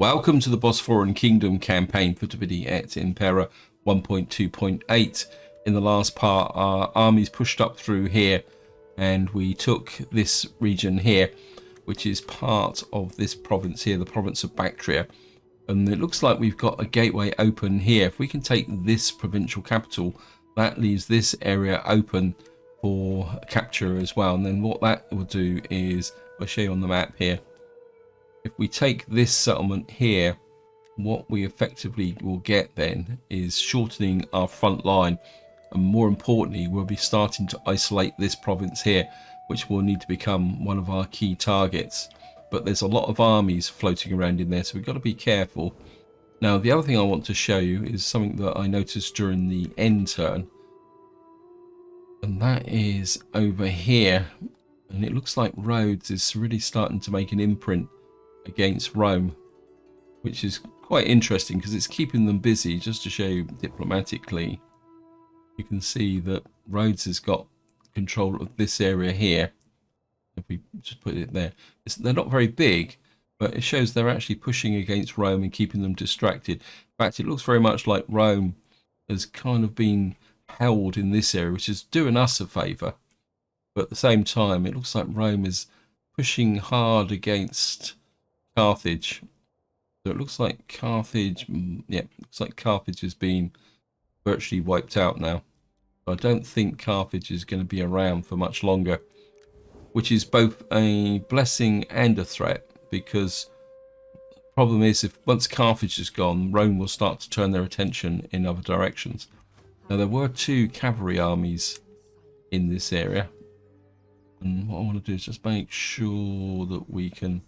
Welcome to the Bosporan Kingdom campaign for Et Impera 1.2.8. In the last part, our armies pushed up through here and we took this region here, which is part of this province here, the province of Bactria. And it looks like we've got a gateway open here. If we can take this provincial capital, that leaves this area open for capture as well. And then what that will do is, I'll show you on the map here. If we take this settlement here, what we effectively will get then is shortening our front line, and more importantly we'll be starting to isolate this province here, which will need to become one of our key targets. But there's a lot of armies floating around in there, so we've got to be careful. Now the other thing I want to show you is something that I noticed during the end turn, and that is over here, and it looks like Rhodes is really starting to make an imprint against Rome, which is quite interesting because it's keeping them busy. Just to show you diplomatically, you can see that Rhodes has got control of this area here. If we just put it there, they're not very big, but it shows they're actually pushing against Rome and keeping them distracted. In fact, it looks very much like Rome has kind of been held in this area, which is doing us a favour, but at the same time it looks like Rome is pushing hard against Carthage. So it looks like Carthage, looks like Carthage has been virtually wiped out now. I don't think Carthage is going to be around for much longer, which is both a blessing and a threat, because the problem is if once Carthage is gone, Rome will start to turn their attention in other directions. Now there were two cavalry armies in this area, and what I want to do is just make sure that we can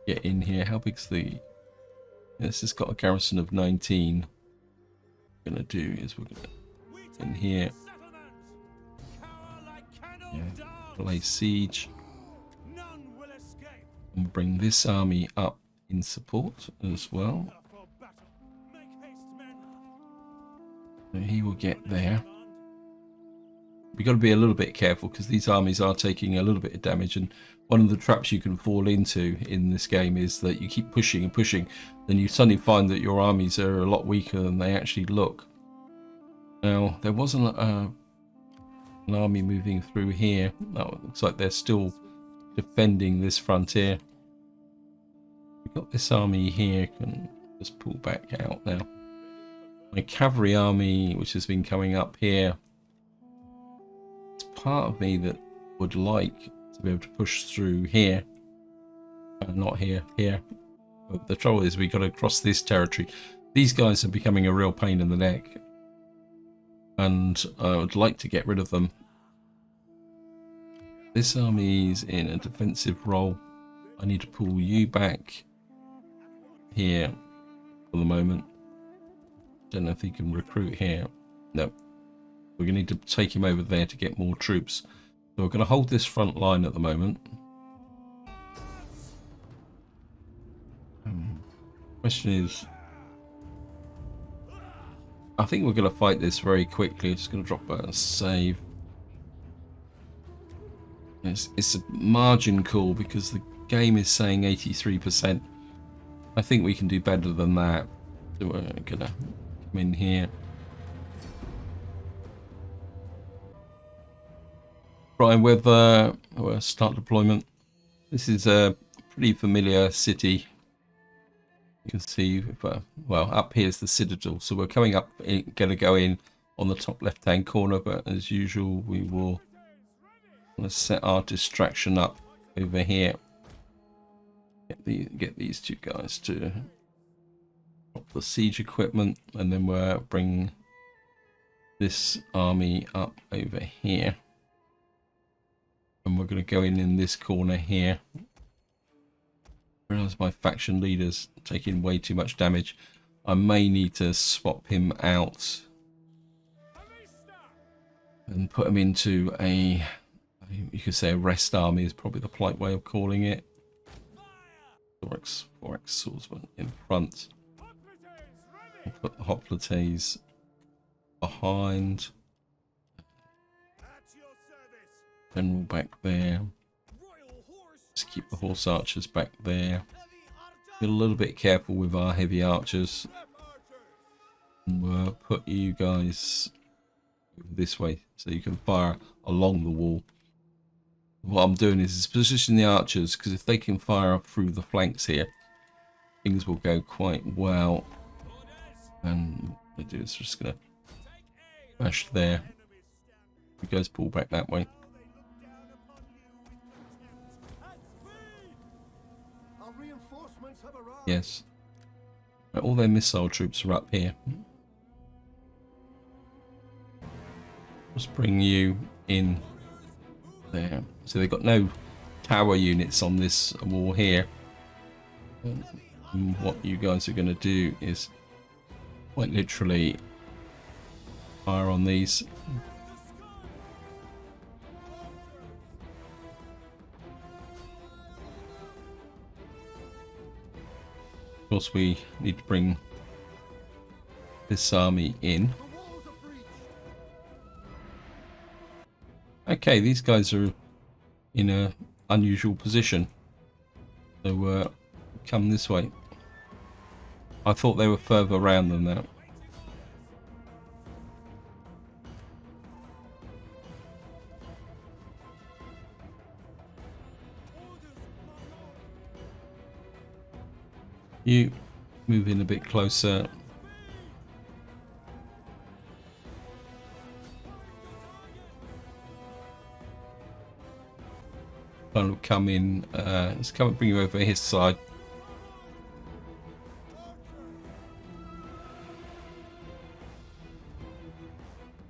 get in here. How big's the... This has got a garrison of 19. What we're going to do is we're going to in here, lay siege, and bring this army up in support as well. So he will get there. We've got to be a little bit careful because these armies are taking a little bit of damage, and one of the traps you can fall into in this game is that you keep pushing and pushing, then you suddenly find that your armies are a lot weaker than they actually look. Now there wasn't an army moving through here. No, it looks like they're still defending this frontier. We've got this army here, can just pull back out now. My cavalry army, which has been coming up here, it's part of me that would like to be able to push through here. Not here, here. But the trouble is we've got to cross this territory. These guys are becoming a real pain in the neck, and I would like to get rid of them. This army's in a defensive role. I need to pull you back here for the moment. Don't know if he can recruit here. No. We're going to need to take him over there to get more troops. So we're going to hold this front line at the moment. Question is, I think we're going to fight this very quickly. Just going to drop a save. It's a margin call because the game is saying 83%. I think we can do better than that. So we're going to come in here. Right, with start deployment. This is a pretty familiar city. You can see, well, up here is the citadel. So we're coming up, going to go in on the top left-hand corner. But as usual, we will set our distraction up over here. Get these two guys to drop the siege equipment, and then we'll bring this army up over here. And we're going to go in this corner here. I realise my faction leader's taking way too much damage. I may need to swap him out and put him into a, you could say a rest army is probably the polite way of calling it. Forex swordsman in front. I'll put the hoplites behind. General back there. Just keep the horse archers back there. Be a little bit careful with our heavy archers. And we'll put you guys this way so you can fire along the wall. What I'm doing is position the archers, because if they can fire up through the flanks here, things will go quite well. And what I do is just gonna bash there. You guys pull back that way. Yes. All their missile troops are up here. Let's bring you in there. So they've got no tower units on this wall here. And what you guys are going to do is quite literally fire on these. Of course, we need to bring this army in. Okay, these guys are in a unusual position. So come this way. I thought they were further around than that. You move in a bit closer. Kind of come in. Let's come and bring you over his side.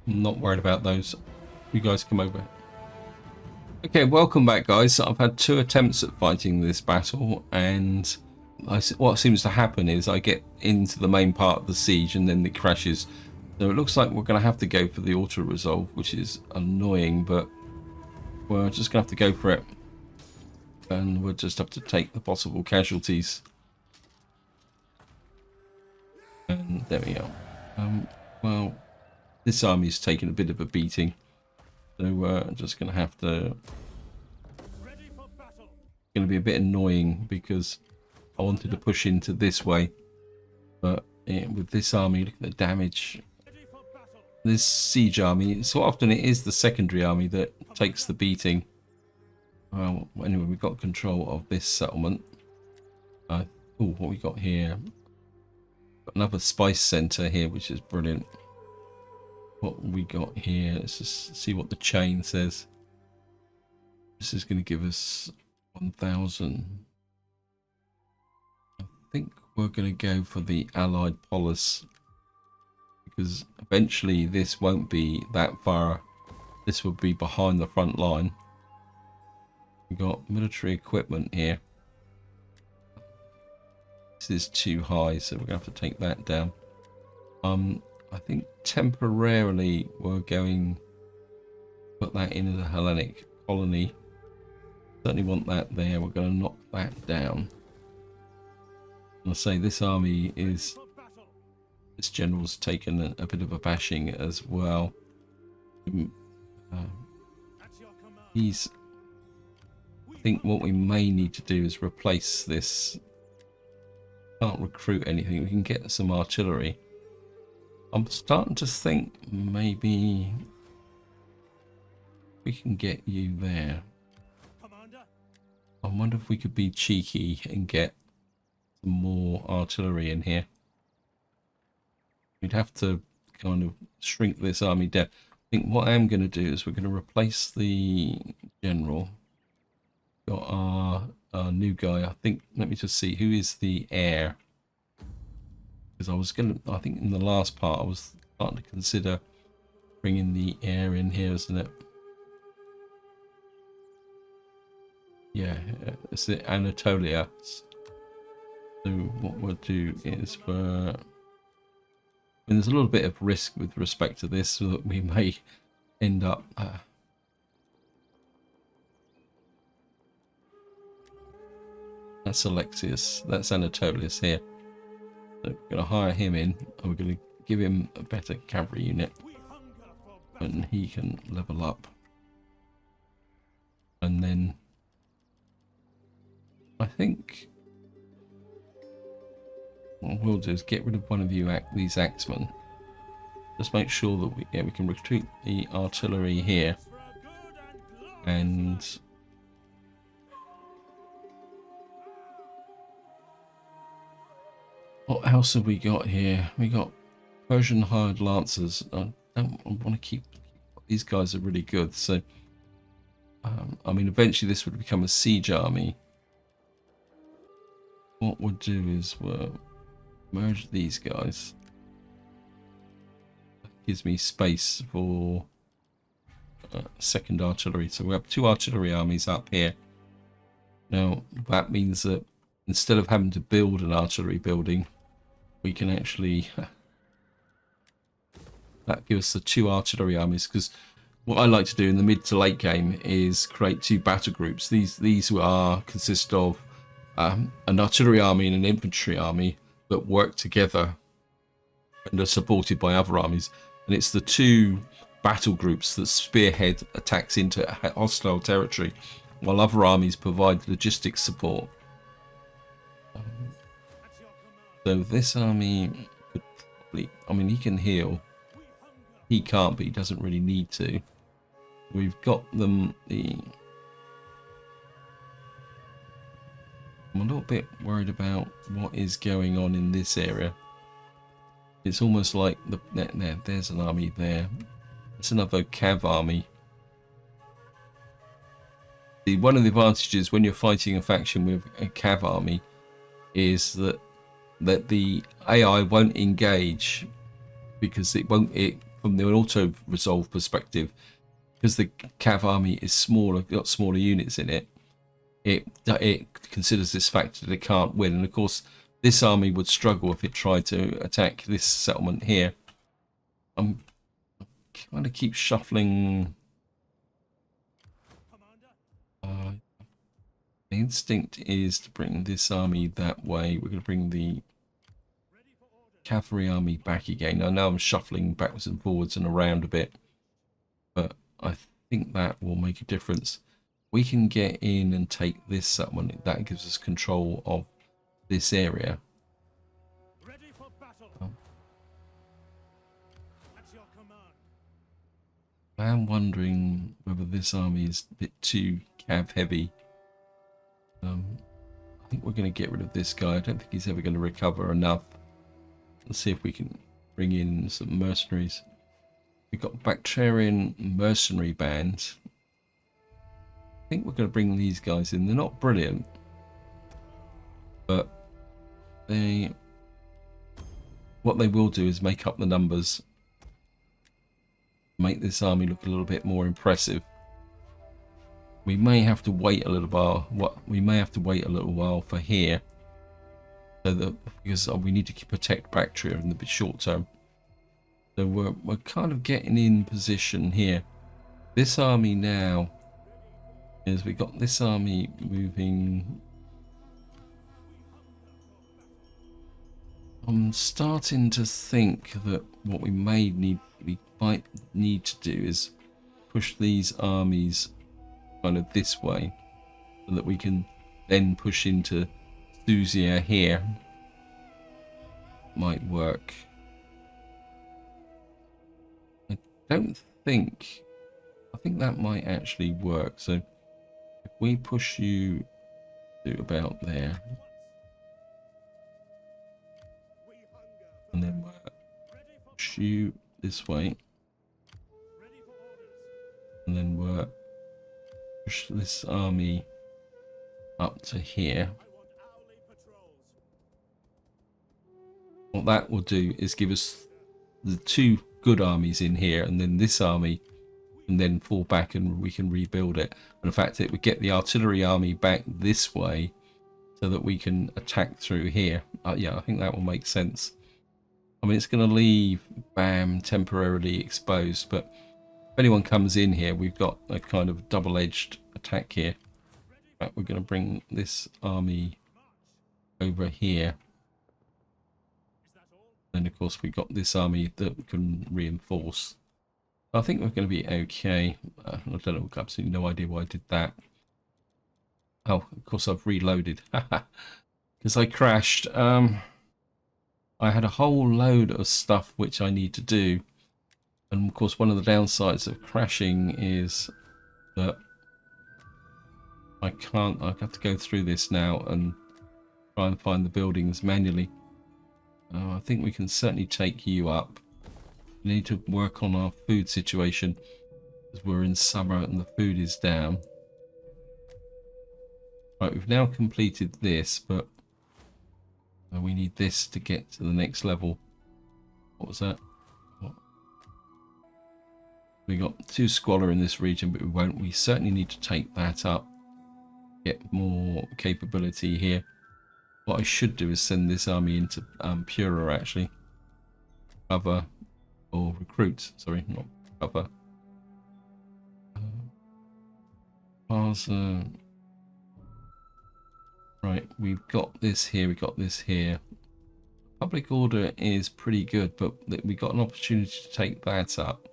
I'm not worried about those. You guys come over. Okay, welcome back, guys. I've had 2 attempts at fighting this battle, and what seems to happen is I get into the main part of the siege and then it crashes. So it looks like we're going to have to go for the auto resolve, which is annoying, but we're just going to have to go for it. And we'll just have to take the possible casualties. And there we go. Well, this army's taken a bit of a beating. So we're just going to have to... It's going to be a bit annoying because I wanted to push into this way, but yeah, with this army, look at the damage. This siege army, so often it is the secondary army that takes the beating. Well, anyway, we've got control of this settlement. Oh, what we got here? Got another spice center here, which is brilliant. What we got here? Let's just see what the chain says. This is going to give us 1,000. I think we're going to go for the Allied polis, because eventually this won't be that far. This will be behind the front line. We've got military equipment here. This is too high, so we're going to have to take that down. I think temporarily we're going to put that in as a Hellenic colony. Certainly want that there. We're going to knock that down. I'll say this army is, this general's taken a bit of a bashing as well. He's, I think what we may need to do is replace this. Can't recruit anything. We can get some artillery. I'm starting to think maybe we can get you there. I wonder if we could be cheeky and get some more artillery in here. We'd have to kind of shrink this army down. I think what I'm going to do is we're going to replace the general. Got our new guy. I think, let me just see, who is the heir? Because I think in the last part I was starting to consider bringing the heir in here, isn't it? Yeah, it's the Anatolia. So what we'll do is there's a little bit of risk with respect to this, so that we may end up that's Alexius, that's Anatolius here. So we're going to hire him in, and we're going to give him a better cavalry unit, and he can level up. And then I think what we'll do is get rid of one of these axemen. Just make sure that we can recruit the artillery here. And what else have we got here? We got Persian hired lancers. I don't want to keep these guys are really good. So I mean, eventually this would become a siege army. What we'll do is we'll merge these guys. That gives me space for second artillery. So we have 2 artillery armies up here. Now that means that instead of having to build an artillery building, we can actually that gives us the 2 artillery armies. Because what I like to do in the mid to late game is create 2 battle groups. These consist of an artillery army and an infantry army that work together and are supported by other armies. And it's the 2 battle groups that spearhead attacks into hostile territory, while other armies provide logistics support. So this army could probably, I mean, he can heal. He can't, but he doesn't really need to. We've got them I'm a little bit worried about what is going on in this area. It's almost like there's an army there. It's another cav army. One of the advantages when you're fighting a faction with a cav army is that the AI won't engage, because it from the auto resolve perspective, because the cav army is smaller, got smaller units in it. It considers this factor that it can't win, and of course this army would struggle if it tried to attack this settlement here. I'm trying to keep shuffling. The instinct is to bring this army that way. We're going to bring the cavalry army back again. I know I'm shuffling backwards and forwards and around a bit, but I think that will make a difference. We can get in and take this settlement. That gives us control of this area. Ready for battle. At your command. I am wondering whether this army is a bit too cav heavy. I think we're going to get rid of this guy. I don't think he's ever going to recover enough. Let's see if we can bring in some mercenaries. We've got Bactrian mercenary band. I think we're going to bring these guys in. They're not brilliant, but what they will do is make up the numbers, make this army look a little bit more impressive. We may have to wait a little while. We may have to wait a little while for here, so that because we need to protect Bactria in the short term. So we're kind of getting in position here. This army now is we got this army moving. I'm starting to think that what we might need to do is push these armies kind of this way, so that we can then push into Thusia here. Might work. I think that might actually work. So if we push you to about there, and then push you this way, and then we'll push this army up to here. What that will do is give us the 2 good armies in here, and then this army can then fall back and we can rebuild it. And in fact, it would get the artillery army back this way so that we can attack through here. Yeah, I think that will make sense. I mean, it's going to leave BAM temporarily exposed, but if anyone comes in here, we've got a kind of double-edged attack here. Right, we're going to bring this army over here. And of course, we've got this army that can reinforce. I think we're going to be okay. I don't know, absolutely no idea why I did that. Oh, of course, I've reloaded because I crashed. I had a whole load of stuff which I need to do. And of course, one of the downsides of crashing is that I have to go through this now and try and find the buildings manually. I think we can certainly take you up. We need to work on our food situation because we're in summer and the food is down. Right, we've now completed this, but we need this to get to the next level. What was that? What? We got 2 squalor in this region, but we won't. We certainly need to take that up. Get more capability here. What I should do is send this army into Pura, actually. Cover, or recruit, sorry, not cover. Right, we've got this here, we've got this here. Public order is pretty good, but we got an opportunity to take that up.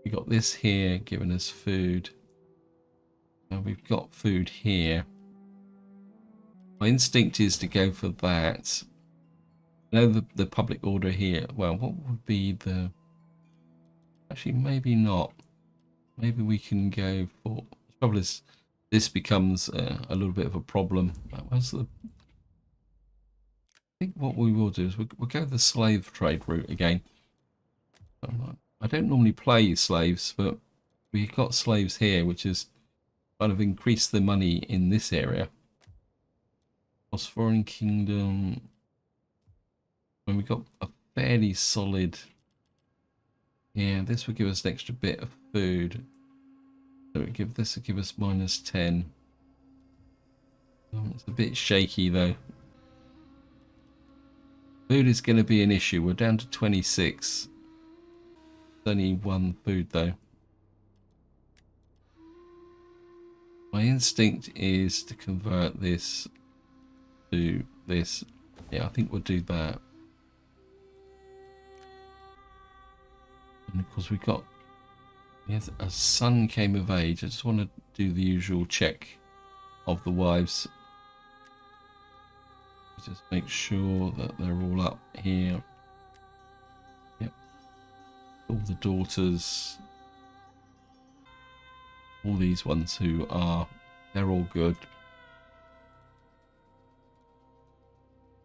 We got this here giving us food. We've got food here. My instinct is to go for that. I know the public order here. Well, what would be the... Actually, maybe not. Maybe we can go for... The trouble is, this becomes a little bit of a problem. Where's the... I think what we will do is we'll go the slave trade route again. I don't normally play slaves, but we've got slaves here, which is kind of increased the money in this area. Bosporan Kingdom. When we got a fairly solid. Yeah, this would give us an extra bit of food. So this would give us -10. It's a bit shaky though. Food is going to be an issue. We're down to 26. There's only 1 food though. My instinct is to convert this to this. Yeah, I think we'll do that. And of course we got, yes, a son came of age. I just want to do the usual check of the wives. Just make sure that they're all up here. Yep. All the daughters. All these ones who are, they're all good.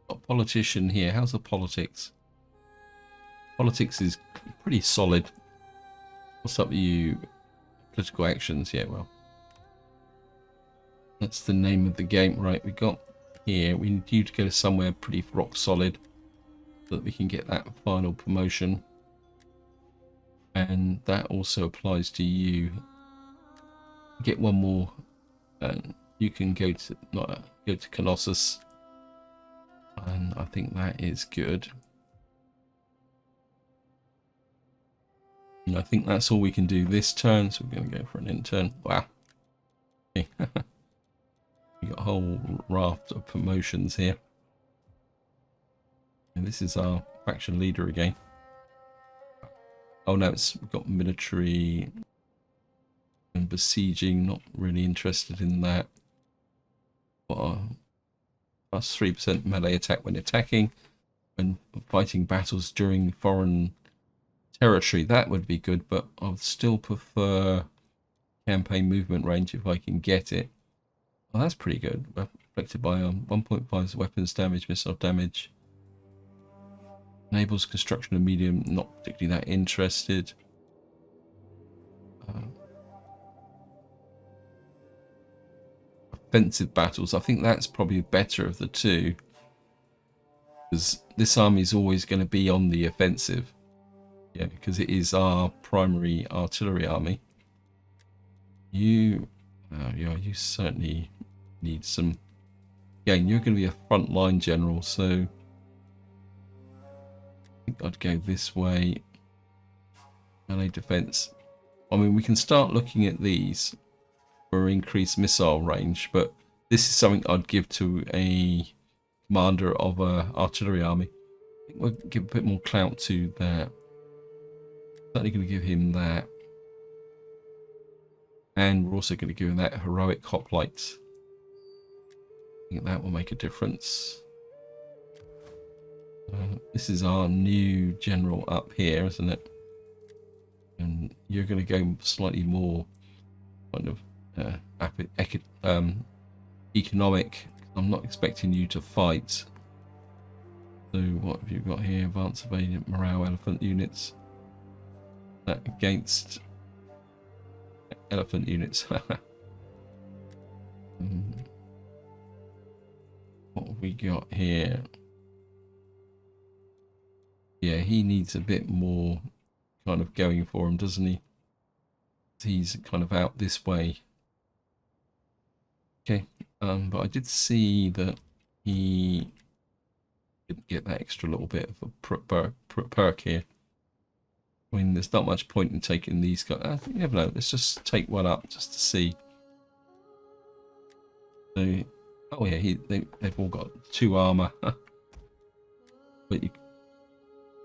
Got a politician here. How's the politics? Politics is pretty solid. What's up with you? Political actions, yeah, well. That's the name of the game. Right, we got here. We need you to go to somewhere pretty rock solid so that we can get that final promotion. And that also applies to you. Get one more. You can go to go to Colossus. And I think that is good. And I think that's all we can do this turn, so we're going to go for an intern. Wow. Okay. We got a whole raft of promotions here. And this is our faction leader again. Oh no, we've got military and besieging, not really interested in that. Plus 3% melee attack when attacking, when fighting battles during foreign territory, that would be good, but I would still prefer campaign movement range if I can get it. Well, that's pretty good. Affected by 1.5 weapons damage, missile damage. Enables construction of medium, not particularly that interested. Offensive battles, I think that's probably better of the two. Because this army is always going to be on the offensive. Yeah, because it is our primary artillery army. You certainly need some. Again, you're going to be a frontline general, so I think I'd go this way. Melee defense. I mean, we can start looking at these for increased missile range, but this is something I'd give to a commander of a artillery army. I think we'll give a bit more clout to that. Certainly going to give him that. And we're also going to give him that heroic hoplite. I think that will make a difference. this is our new general up here, isn't it? And you're going to go slightly more kind of economic. I'm not expecting you to fight. So what have you got here? Advanced surveillance morale elephant units. That against elephant units. What have we got here? Yeah, he needs a bit more kind of going for him, doesn't he? He's kind of out this way. Okay, but I did see that he didn't get that extra little bit of a perk here. I mean, there's not much point in taking these guys. You never know. Let's just take one up just to see. So, oh yeah, they've all got 2 armor. But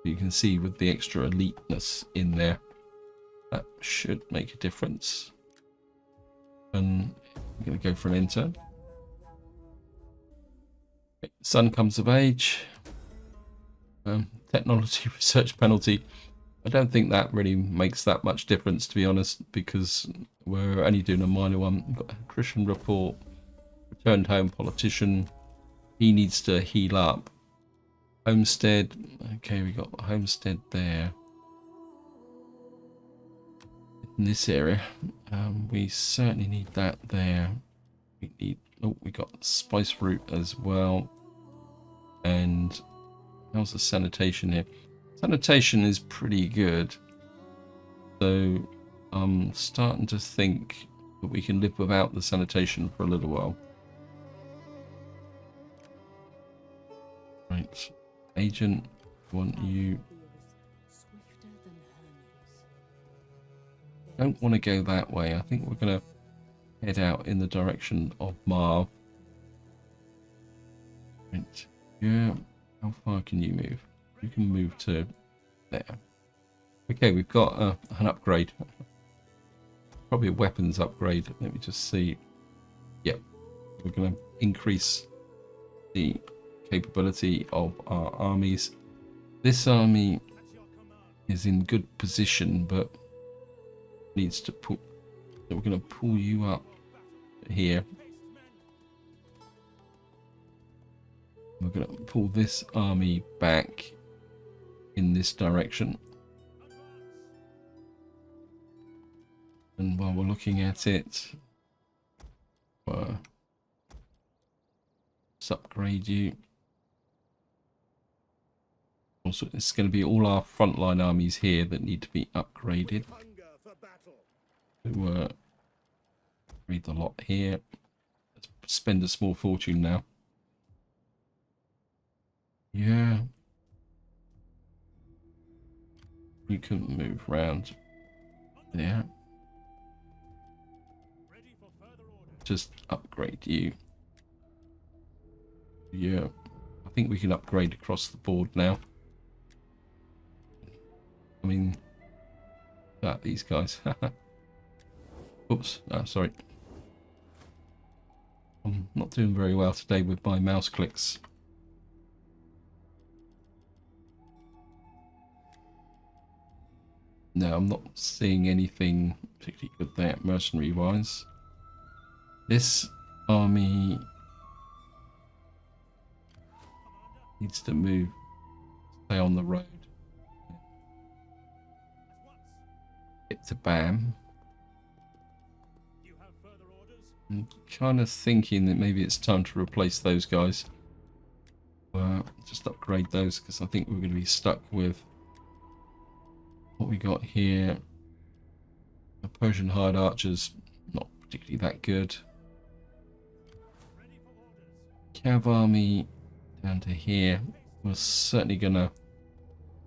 you can see with the extra eliteness in there, that should make a difference. And I'm going to go for an enter. Son comes of age. Technology research penalty. I don't think that really makes that much difference, to be honest, because we're only doing a minor one. We've got a Christian report. Returned home politician. He needs to heal up. Homestead. Okay, we got homestead there. In this area. We certainly need that there. We need... Oh, we got spice route as well. And how's the sanitation here? Sanitation is pretty good. So I'm starting to think that we can live without the sanitation for a little while. Right. Agent, want you... Don't want to go that way. I think we're going to head out in the direction of Marv. Right. Yeah. How far can you move? You can move to there. Okay, we've got an upgrade. Probably a weapons upgrade. Let me just see. Yep. We're going to increase the capability of our armies. This army is in good position, but needs to pull. So we're going to pull you up here. We're going to pull this army back in this direction. And while we're looking at it, let's upgrade you. Also, it's going to be all our frontline armies here that need to be upgraded. So, read the lot here. Let's spend a small fortune now. Yeah. You can move round there. Just upgrade you. Yeah. I think we can upgrade across the board now. I mean, these guys. Oops. Oh, sorry. I'm not doing very well today with my mouse clicks. No, I'm not seeing anything particularly good there, mercenary-wise. This army needs to move, stay on the road. Get to BAM. I'm kind of thinking that maybe it's time to replace those guys. Just upgrade those because I think we're going to be stuck with what we got here. The Persian hired archers, not particularly that good. Cav army down to here. We're certainly going to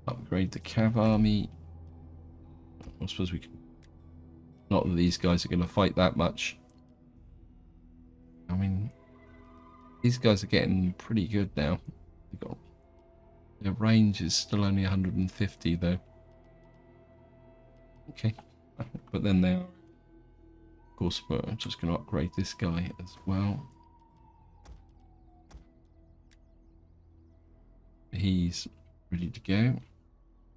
upgrade the Cav army. I suppose we can. Not that these guys are going to fight that much. I mean, these guys are getting pretty good now. Their range is still only 150 though. Okay, but then they are. Of course, we're just going to upgrade this guy as well. He's ready to go.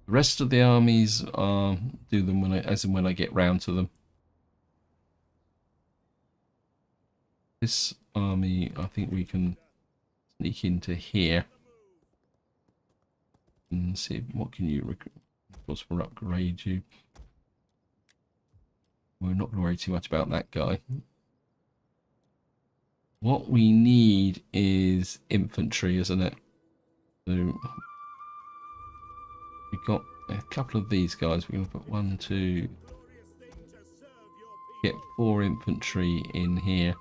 The rest of the armies do them when as and when I get round to them. This army, I think we can sneak into here and see what can you recruit. Of course, we'll upgrade you. We're not going to worry too much about that guy. What we need is infantry, isn't it? So we've got a couple of these guys. We're going to put 1, 2, get 4 infantry in here.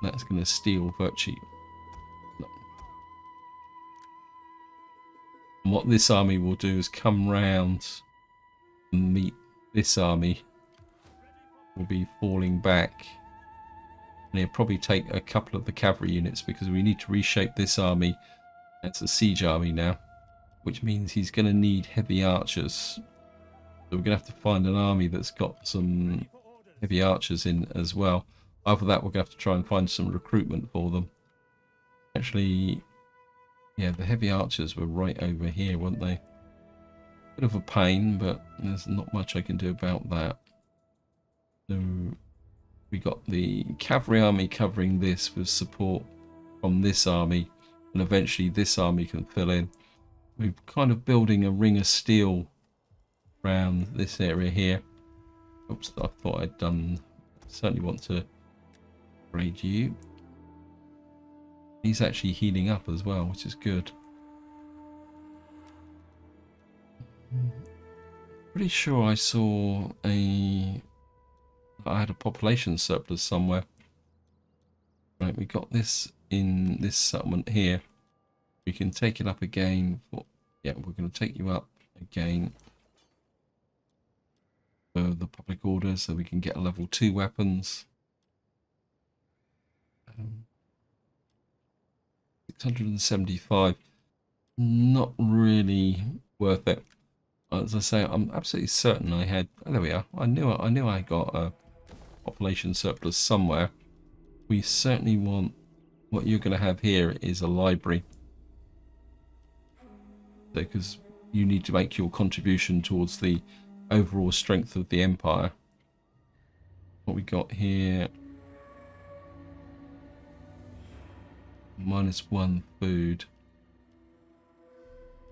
That's going to steal virtually. And what this army will do is come round and meet this army. Will be falling back. And he'll probably take a couple of the cavalry units because we need to reshape this army. It's a siege army now, which means he's going to need heavy archers. So we're going to have to find an army that's got some heavy archers in as well. After that, we're going to have to try and find some recruitment for them. Actually, yeah, the heavy archers were right over here, weren't they? Bit of a pain, but there's not much I can do about that. So we got the cavalry army covering this with support from this army, and eventually this army can fill in. We're kind of building a ring of steel around this area here. Oops, I thought I'd done. Certainly want to upgrade you. He's actually healing up as well, which is good. Pretty sure I saw I had a population surplus somewhere. Right, we got this in this settlement here. We can take it up again. Yeah, we're going to take you up again for the public order so we can get a level 2 weapons. 675. Not really worth it. As I say, I'm absolutely certain I had. Oh, there we are. I knew I got a population surplus somewhere. We certainly want. What you're going to have here is a library, because you need to make your contribution towards the overall strength of the empire. What we got here. -1 food.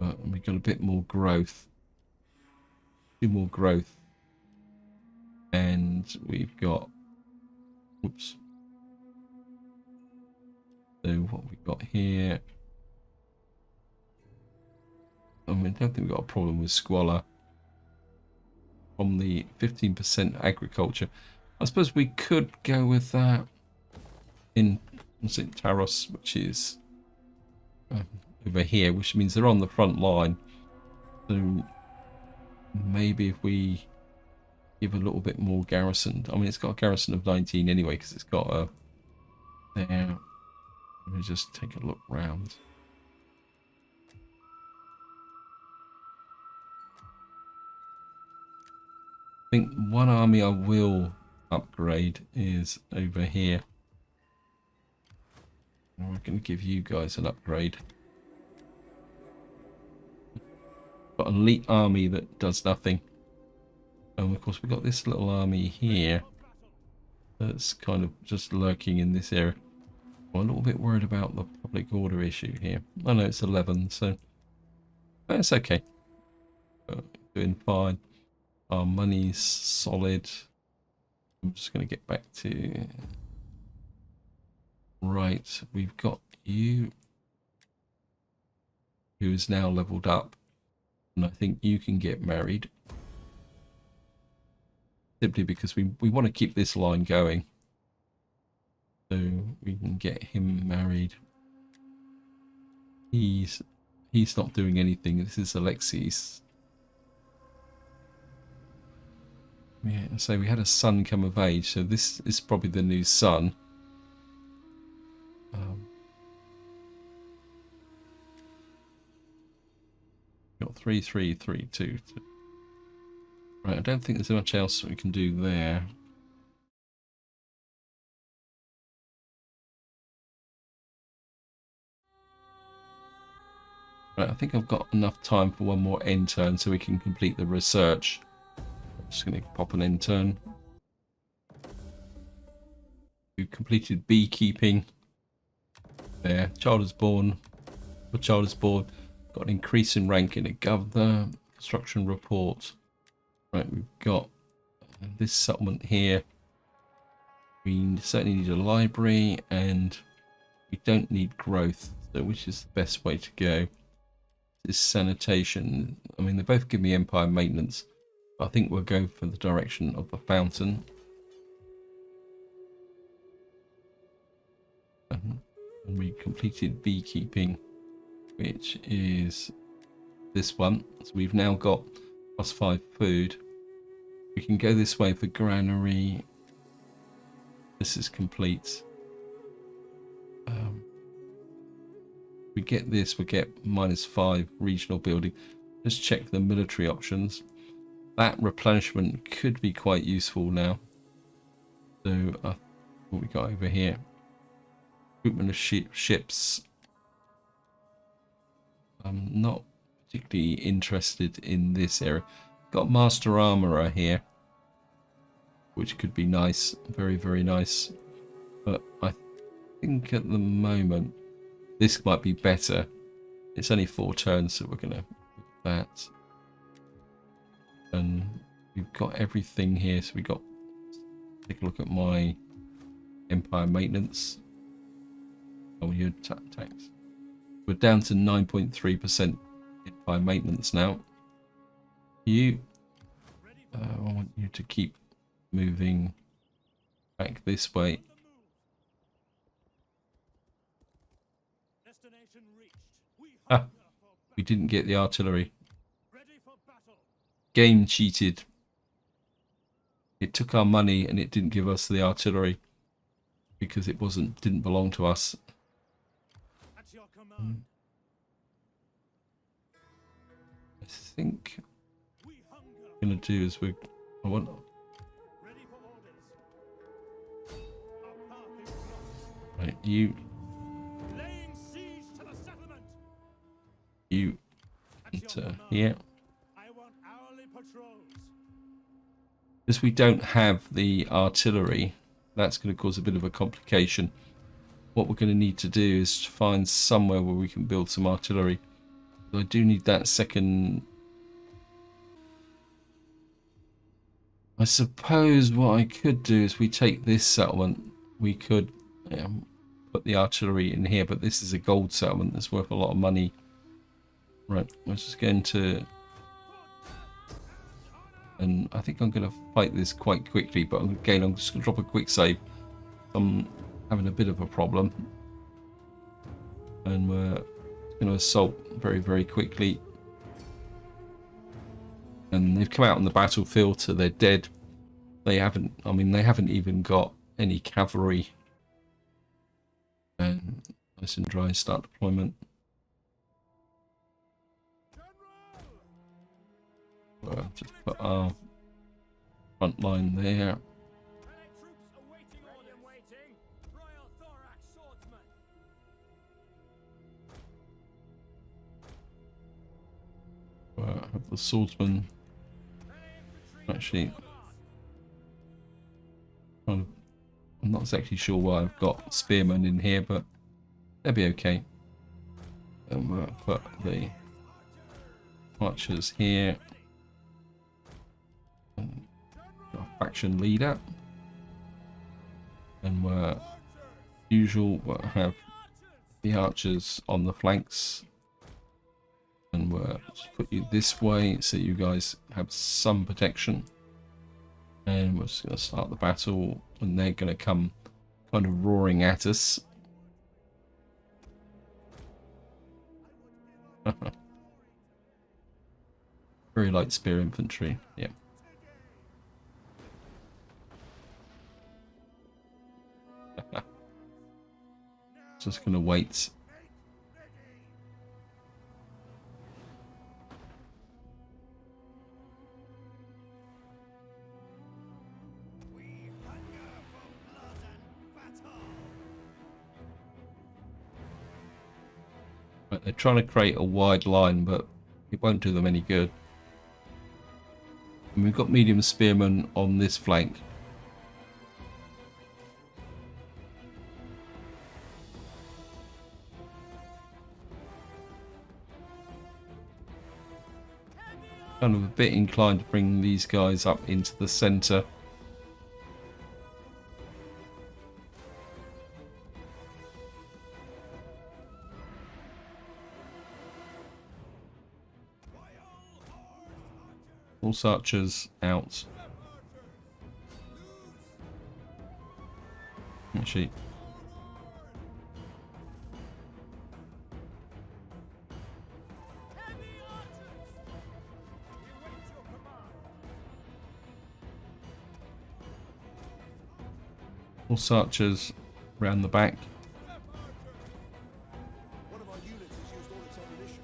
But we got a bit more growth. 2 more growth. And we've got, whoops. So what we got here, I mean, I don't think we've got a problem with squalor from the 15% agriculture. I suppose we could go with that in Taros, which is over here, which means they're on the front line. So maybe if we give a little bit more garrison. I mean, it's got a garrison of 19 anyway, because it's got a there. Let me just take a look round. I think one army I will upgrade is over here. We're going to give you guys an upgrade. Got an elite army that does nothing. And of course we've got this little army here that's kind of just lurking in this area. I'm a little bit worried about the public order issue here. I know it's 11, so it's okay. Doing fine. Our money's solid. I'm just going to get back to... Right, we've got you, who is now leveled up. And I think you can get married. Simply because we want to keep this line going. So we can get him married. He's not doing anything. This is Alexis. Yeah, so we had a son come of age, so this is probably the new son. Got 3, 3, 3, 2. Right, I don't think there's much else we can do there. Right, I think I've got enough time for one more end turn so we can complete the research. I'm just going to pop an end turn. We completed beekeeping. There, child is born. The child is born. Got an increase in rank in a governor. Construction report. Right, we've got this settlement here. We certainly need a library, and we don't need growth. So, which is the best way to go? This sanitation. I mean, they both give me empire maintenance, but I think we'll go for the direction of the fountain. And we completed beekeeping, which is this one. So we've now got +5 food. We can go this way for granary. This is complete. We get this, we get -5 regional building. Let's check the military options. That replenishment could be quite useful now. So what we got over here? Recruitment of ships. I'm not particularly interested in this area. Got master armorer here, which could be nice, very, very nice. But I think at the moment this might be better. It's only 4 turns, so we're gonna do that. And we've got everything here. So we got, take a look at my empire maintenance. Oh, your tax. We're down to 9.3% empire maintenance now. You, I want you to keep moving back this way. Destination reached. Ah, we didn't get the artillery. Ready for battle. Game cheated. It took our money and it didn't give us the artillery because it didn't belong to us. At your command. I think We hunger. what we're gonna do is Ready for orders. Our path is blocked. right, you Laying siege to the settlement. At your enter command. here. I want hourly patrols. Because we don't have the artillery, that's going to cause a bit of a complication. What we're going to need to do is find somewhere where we can build some artillery. I do need that second. I suppose what I could do is we take this settlement. We could put the artillery in here, but this is a gold settlement that's worth a lot of money. Right, we're just going to... And I think I'm going to fight this quite quickly, but again, I'm just going to drop a quick save. I'm having a bit of a problem. And we're going to assault very, very quickly. And they've come out on the battlefield, so they're dead. They haven't, I mean, they haven't even got any cavalry. And nice and dry, start deployment. Just put our front line there. Have the swordsman. Actually, I'm not exactly sure why I've got spearmen in here, but they'll be okay. And we'll put the archers here. And our faction leader. And we're we'll have the archers on the flanks. And we'll just put you this way so you guys have some protection. And we're just going to start the battle, and they're going to come kind of roaring at us. Very light spear infantry, yeah. Just going to wait. Right, They're trying to create a wide line, but it won't do them any good. And we've got medium spearmen on this flank. Kind of a bit inclined to bring these guys up into the center. Horse archers out. Actually, horse archers round the back. One of our units has used all its ammunition.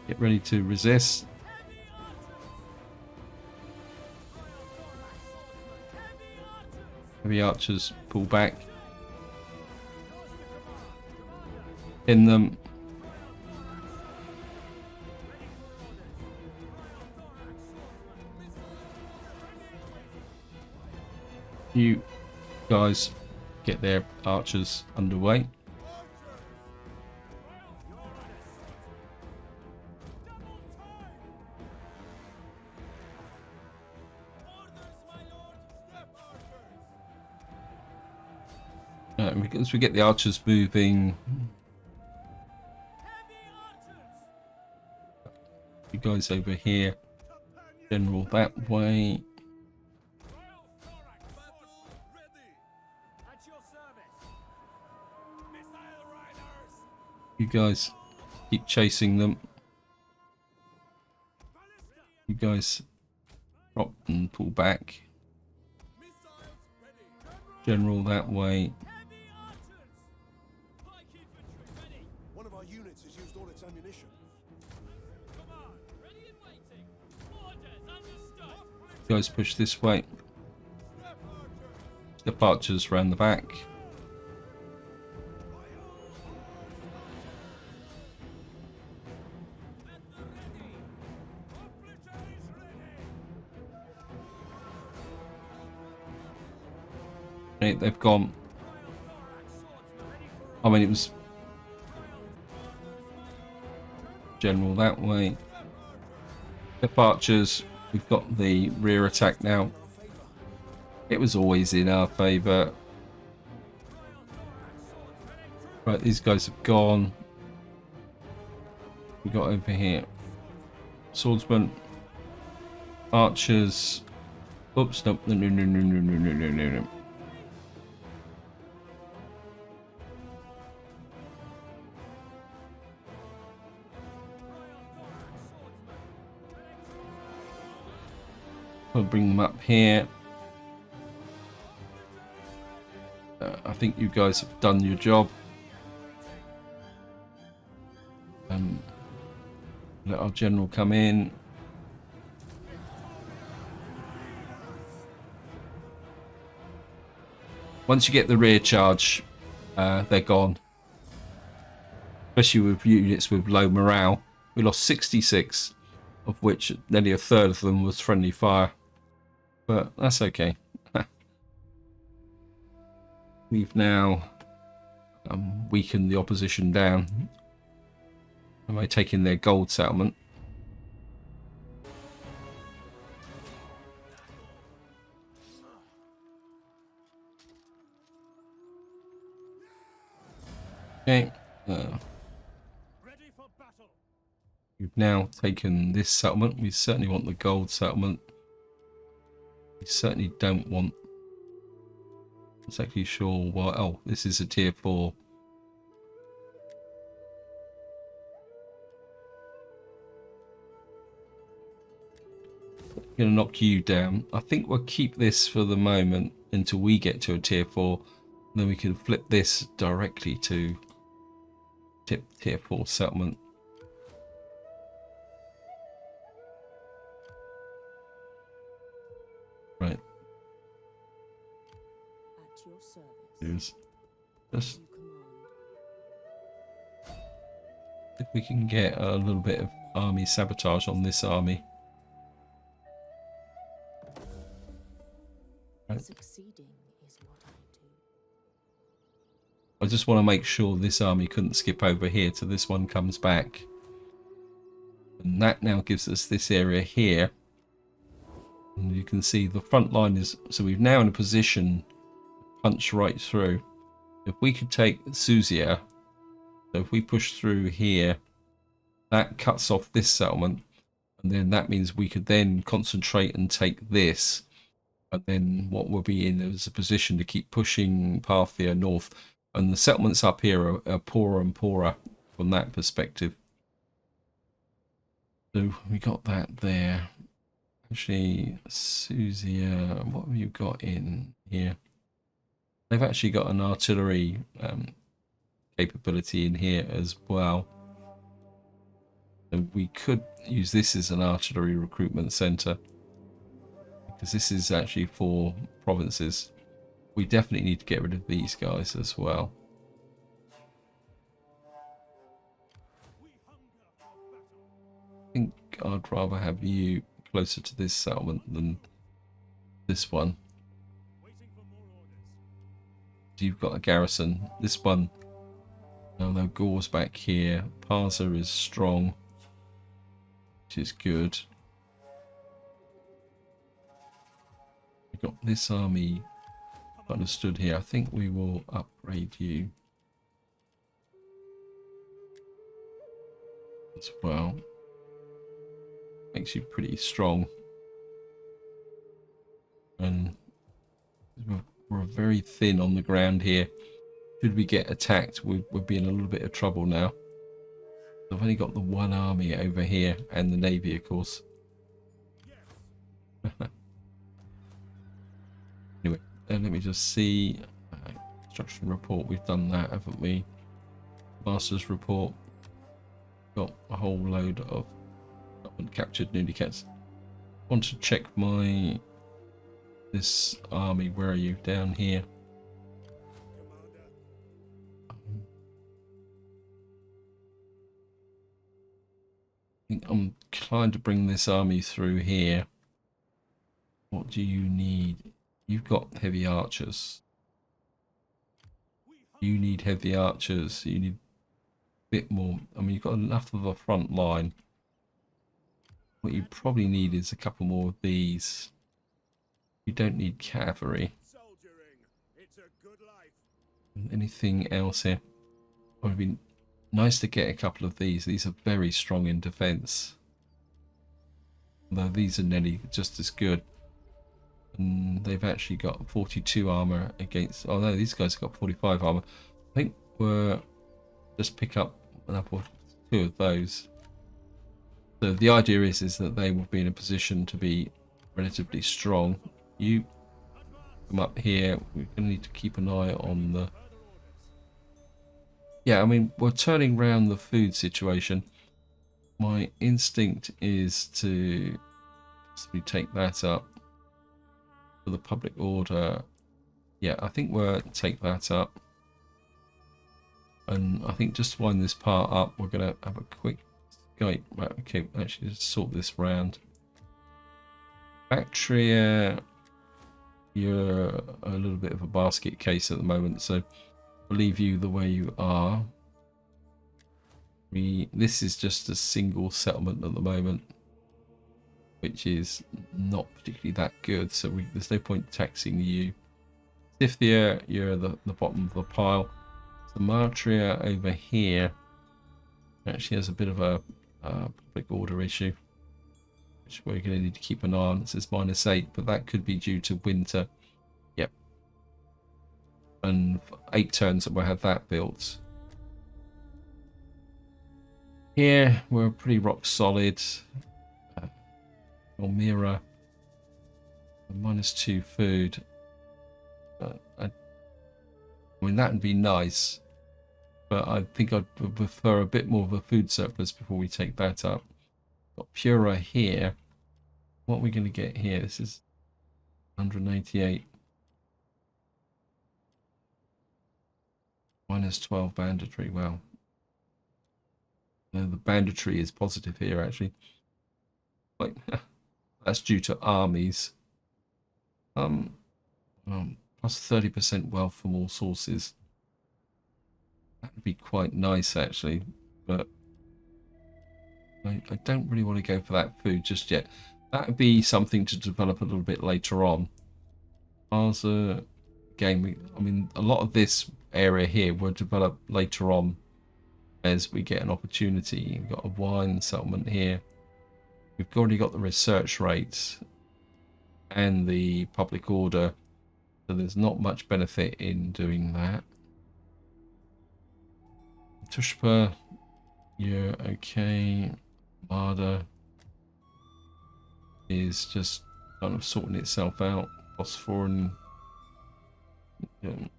Get ready to resist. Heavy archers pull back. Pin them. You guys get their archers underway. As we get the archers moving, you guys over here, general that way. You guys keep chasing them. You guys drop and pull back. General that way. One of our units has used all its ammunition. You guys push this way. Step archers around the back. Right, they've gone. I mean, it was general that way. Step archers, we've got the rear attack now. It was always in our favour. Right, these guys have gone. We got over here swordsmen, archers. Oops, nope, no. We'll bring them up here. I think you guys have done your job. Let our general come in. Once you get the rear charge, they're gone. Especially with units with low morale. We lost 66, of which nearly a third of them was friendly fire. But that's okay. We've now weakened the opposition down by taking their gold settlement. Okay. Ready for battle. We've now taken this settlement. We certainly want the gold settlement. We certainly don't want... I'm not exactly sure why... Oh, this is a tier 4. I'm going to knock you down. I think we'll keep this for the moment until we get to a tier 4. And then we can flip this directly to tier 4 settlement. Right. At your service. Just if we can get a little bit of army sabotage on this army. Right. Succeeding is what I do. I just want to make sure this army couldn't skip over here till this one comes back. And that now gives us this area here. And you can see the front line is... So we're now in a position to punch right through. If we could take Suzia, so if we push through here, that cuts off this settlement. And then that means we could then concentrate and take this. And then what we'll be in is a position to keep pushing Parthia north. And the settlements up here are poorer and poorer from that perspective. So we got that there. Actually, Suzia, what have you got in here? They've actually got an artillery capability in here as well. So we could use this as an artillery recruitment centre, because this is actually for provinces. We definitely need to get rid of these guys as well. I think I'd rather have you closer to this settlement than this one. You've got a garrison. This one, although Gore's back here, Parza is strong, which is good. We've got this army kind of stood here. I think we will upgrade you as well. Makes you pretty strong. And we're very thin on the ground here. Should we get attacked, we'll be in a little bit of trouble now. I've only got the one army over here and the navy, of course. Anyway, let me just see. Construction report, we've done that, haven't we? Master's report. Got a whole load of captured newly cats. Want to check my... This army, where are you? Down here. I think I'm trying to bring this army through here. What do you need? You've got heavy archers. You need heavy archers. You need a bit more. I mean, you've got enough of a front line. What you probably need is a couple more of these. You don't need cavalry. Anything else here? It would be nice to get a couple of these. These are very strong in defense. Although these are nearly just as good. And they've actually got 42 armor against... Oh no, these guys have got 45 armor. I think we'll just pick up another 2 of those. So the idea is that they will be in a position to be relatively strong. You come up here. We're going to need to keep an eye on the... Yeah, I mean, we're turning around the food situation. My instinct is to possibly take that up for the public order. Yeah, I think we'll take that up. And I think just to wind this part up, we're going to have a quick Skype. Right, okay, actually just sort this round. Bactria, you're a little bit of a basket case at the moment, so I'll leave you the way you are. This is just a single settlement at the moment, which is not particularly that good, so there's no point taxing you. Scythia, you're the bottom of the pile. Samatria over here actually has a bit of a public order issue, which we're going to need to keep an eye on. It says -8, but that could be due to winter. Yep. And 8 turns that we'll have that built. Here, we're pretty rock solid. Elmira, -2 food. I mean, that would be nice, but I think I'd prefer a bit more of a food surplus before we take that up. Got Pura here. What are we going to get here? This is 188. -12 banditry. Well, The banditry is positive here, actually. Like, that's due to armies. Plus 30% wealth from all sources. That would be quite nice, actually. But I don't really want to go for that food just yet. That would be something to develop a little bit later on. As a game, I mean, a lot of this area here will develop later on as we get an opportunity. We've got a wine settlement here. We've already got the research rates and the public order, so there's not much benefit in doing that. Tushpa, yeah, okay. Marda is just kind of sorting itself out. Bosporan, I mean,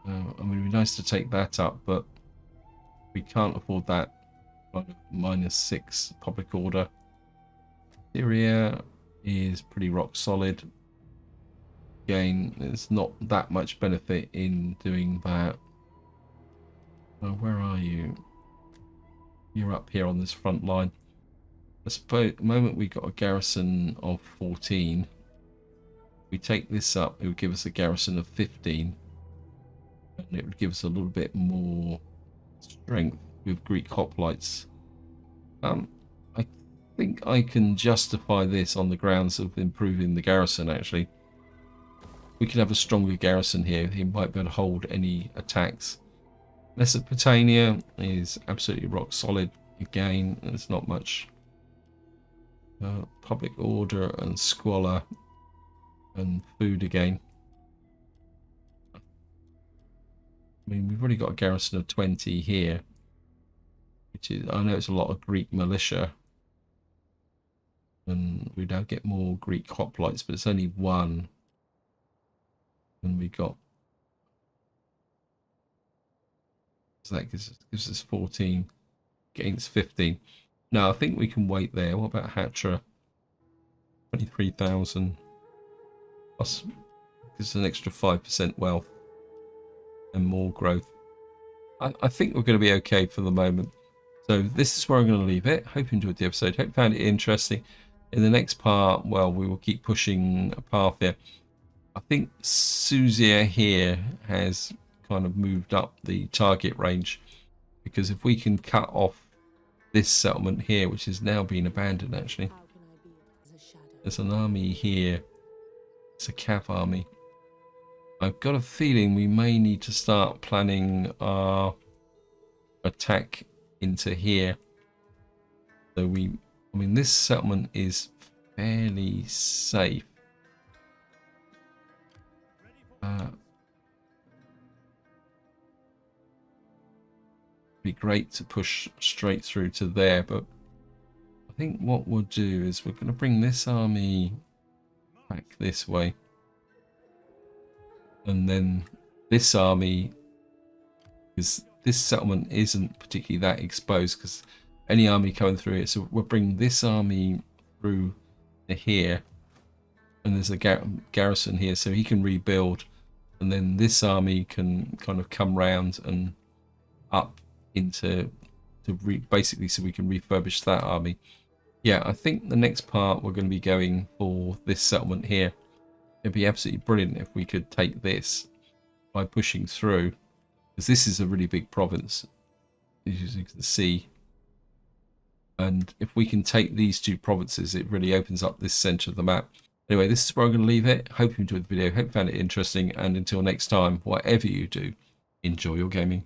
it'd be nice to take that up, but we can't afford that. -6 public order. Syria is pretty rock solid. Again, there's not that much benefit in doing that. Where are you? You're up here on this front line. I suppose at the moment we got a garrison of 14. If we take this up, it would give us a garrison of 15. And it would give us a little bit more strength with Greek hoplites. I think I can justify this on the grounds of improving the garrison, actually. We could have a stronger garrison here. He might be able to hold any attacks. Mesopotamia is absolutely rock solid. Again, there's not much. Public order and squalor and food again. I mean, we've already got a garrison of 20 here, which is, I know it's a lot of Greek militia, and we now get more Greek hoplites, but it's only one, and we got, so that gives us 14 against 15. No, I think we can wait there. What about Hatra? 23,000 plus gives an extra 5% wealth and more growth. I think we're going to be okay for the moment. So this is where I'm going to leave it. Hope you enjoyed the episode. Hope you found it interesting. In the next part, well, we will keep pushing a path there. I think Suzia here has kind of moved up the target range, because if we can cut off this settlement here, which is now being abandoned, actually. How can I be as a shadow? There's an army here. It's a cav army. I've got a feeling we may need to start planning our attack into here. So I mean, this settlement is fairly safe. Be great to push straight through to there, but I think what we'll do is we're going to bring this army back this way, and then this army, because this settlement isn't particularly that exposed, because any army coming through it, so we'll bring this army through to here, and there's a garrison here, so he can rebuild, and then this army can kind of come round and up into basically, so we can refurbish that army. Yeah, I think the next part we're going to be going for this settlement here. It'd be absolutely brilliant if we could take this by pushing through, because this is a really big province, as you can see. And if we can take these two provinces, it really opens up this center of the map. Anyway, this is where I'm going to leave it. Hope you enjoyed the video. Hope you found it interesting. And until next time, whatever you do, enjoy your gaming.